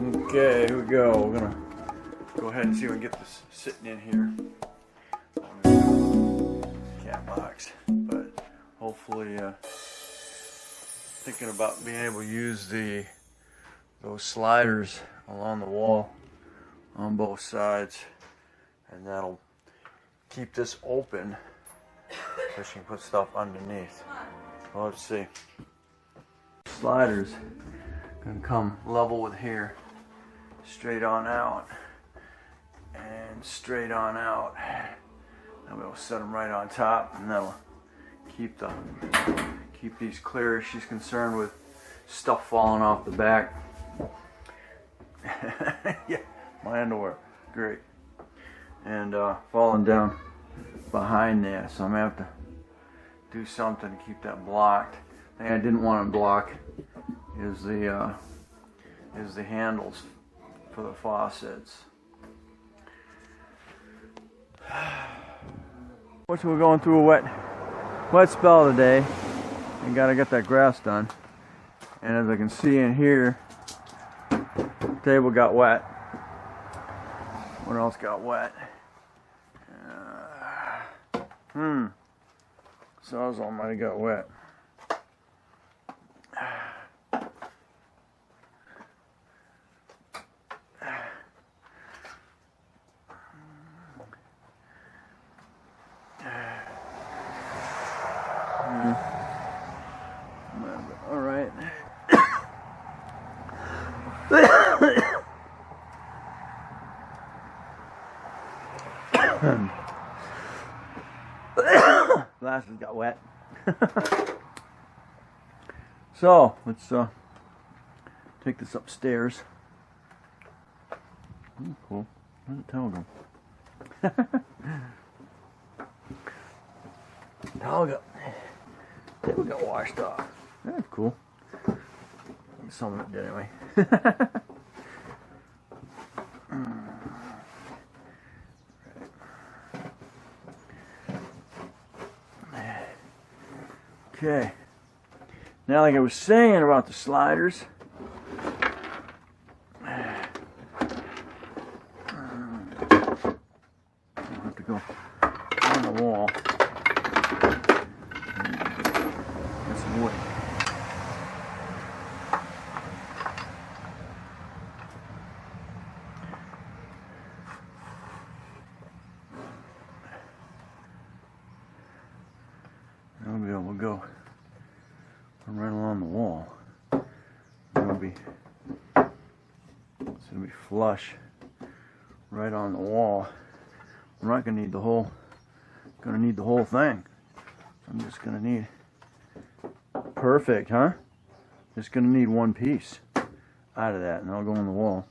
Okay, here we go. We're gonna go ahead and see if we can get this sitting in here. Cat box, but hopefully, thinking about being able to use those sliders along the wall on both sides, and that'll keep this open so she can put stuff underneath. Well, let's see. Sliders gonna come level with here, straight on out and straight on out, and we'll set them right on top, and that'll keep these clear. She's concerned with stuff falling off the back. Yeah, my underwear, great, and falling down behind there, so I'm gonna have to do something to keep that blocked. The thing I didn't want to block is the handles for the faucets. Which we're going through a wet spell today, and gotta get that grass done. And as I can see in here, the table got wet. What else got wet? Sawzall might have got wet. All right. Glasses got wet. So let's take this upstairs. Ooh, cool. Where's the towel go? Towel got washed off. That's cool. Some of it did anyway. Okay. Now, like I was saying about the sliders, I have to go on the wall. Get some wood. I'll be able to go right along the wall. It'll be flush right on the wall. I'm not gonna need the whole thing. I'm just gonna need perfect, huh? Just gonna need one piece out of that, and I'll go on the wall.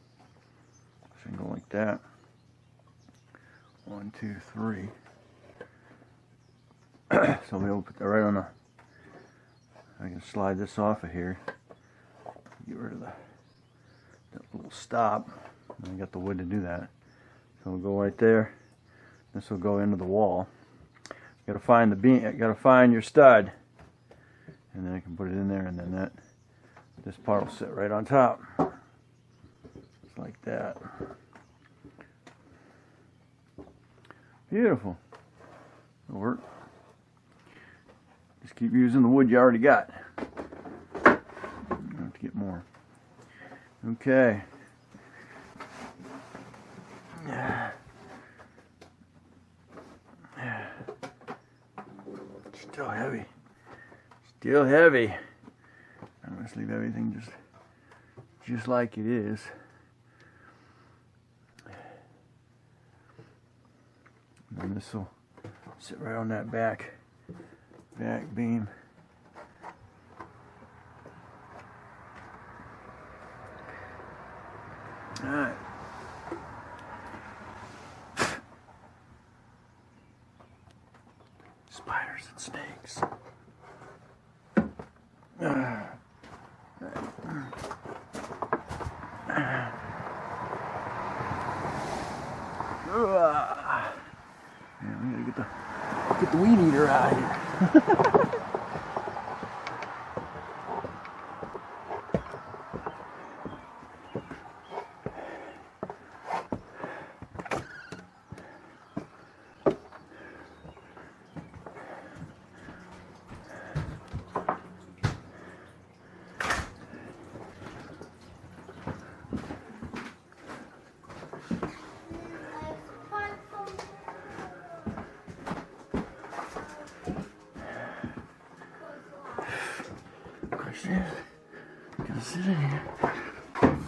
So I can go like that. 1, 2, 3. So we'll put that right on the. I can slide this off of here. Get rid of that little stop. I got the wood to do that. So we'll go right there. This will go into the wall. You gotta find the beam. You gotta find your stud, and then I can put it in there, and then this part will sit right on top, just like that. Beautiful. It'll work. Just keep using the wood you already got. You have to get more. Okay. Still heavy. Still heavy. I'm gonna leave everything just like it is. And this will sit right on that back beam. All right. Spiders and snakes. Man, we gotta get the weed eater out of here.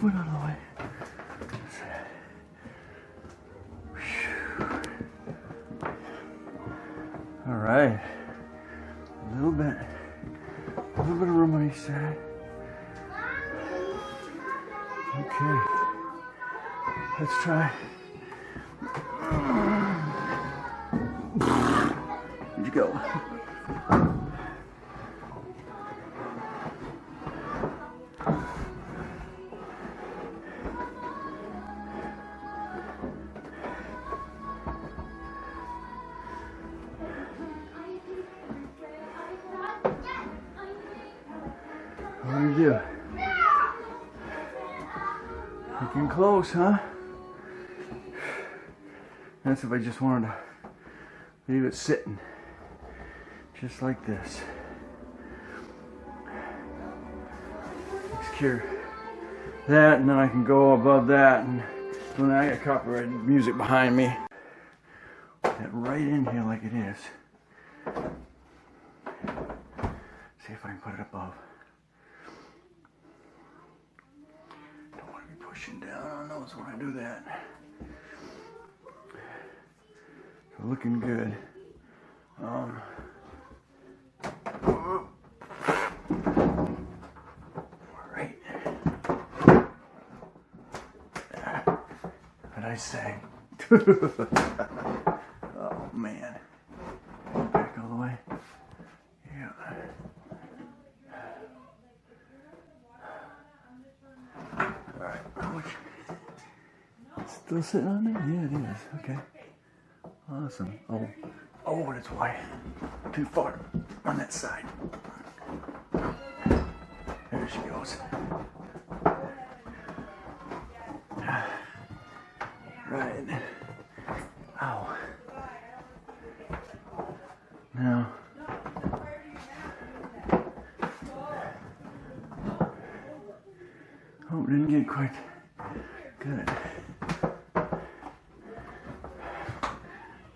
foot out of the way. All right, a little bit of room on each side. Okay, let's try. Where'd you go? What do you do? Looking close, huh? That's if I just wanted to leave it sitting. Just like this. Secure that, and then I can go above that, and then I got copyrighted music behind me. Get right in here like it is. See if I can put it above. Don't want to be pushing down on those when I do that. So looking good. Right. What'd I say? Oh man. Back all the way. Yeah. Alright. Still sitting on there? Yeah, it is. Okay. Awesome. Oh, but it's wide. Too far on that side. There she goes. Right. Ow. Now. Oh, didn't get quite good.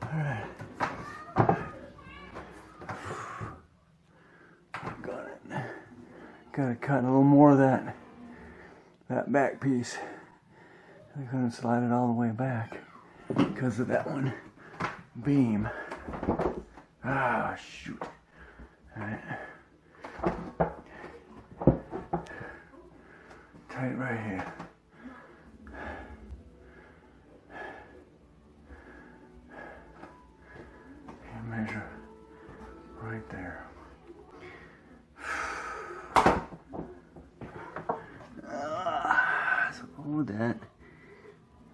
Alright. Got it. Gotta cut a little more of that back piece. I couldn't slide it all the way back because of that one beam. Ah, shoot. Alright. Tight right here. And measure right there. So hold that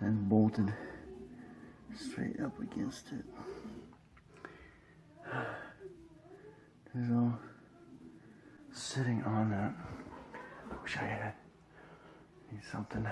and bolted straight up against it. There's all sitting on that. Wish I had. Need something.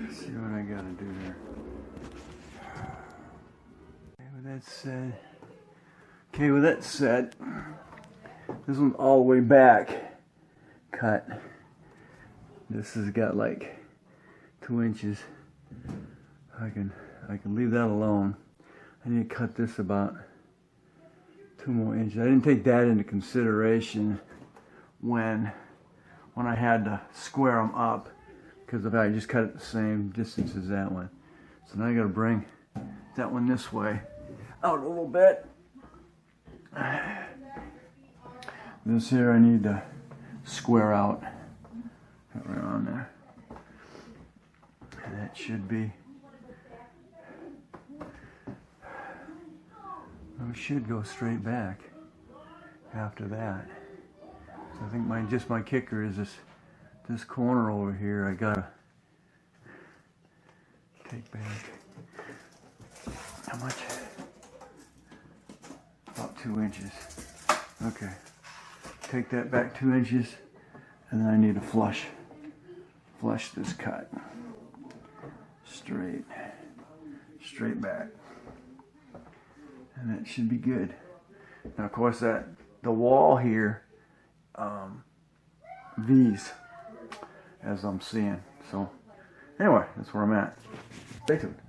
Let's see what I gotta do there. Okay, with that said, this one's all the way back cut. This has got like 2 inches. I can leave that alone. I need to cut this about 2 more inches. I didn't take that into consideration when I had to square them up, because if I just cut it the same distance as that one. So now I gotta bring that one this way out a little bit. This here I need to square out right on there. And that should be, we should go straight back after that. I think my kicker is this corner over here. I gotta take back how much? About 2 inches. Okay. Take that back 2 inches, and then I need to flush this cut straight back, and that should be good. Now, of course, the wall here V's as I'm seeing. So anyway, that's where I'm at. Stay tuned.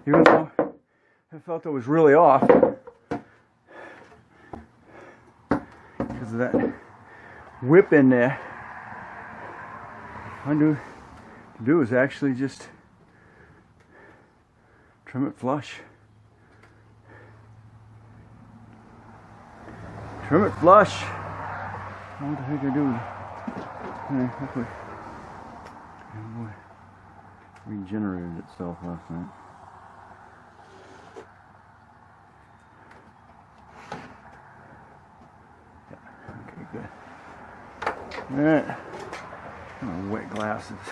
Even though I felt it was really off because of that whip in there, all I do to do is actually just trim it flush. Trim it flush. What the heck I do? Hopefully, oh boy, regenerated itself last night. Yeah, okay, good. All right. Wet glasses.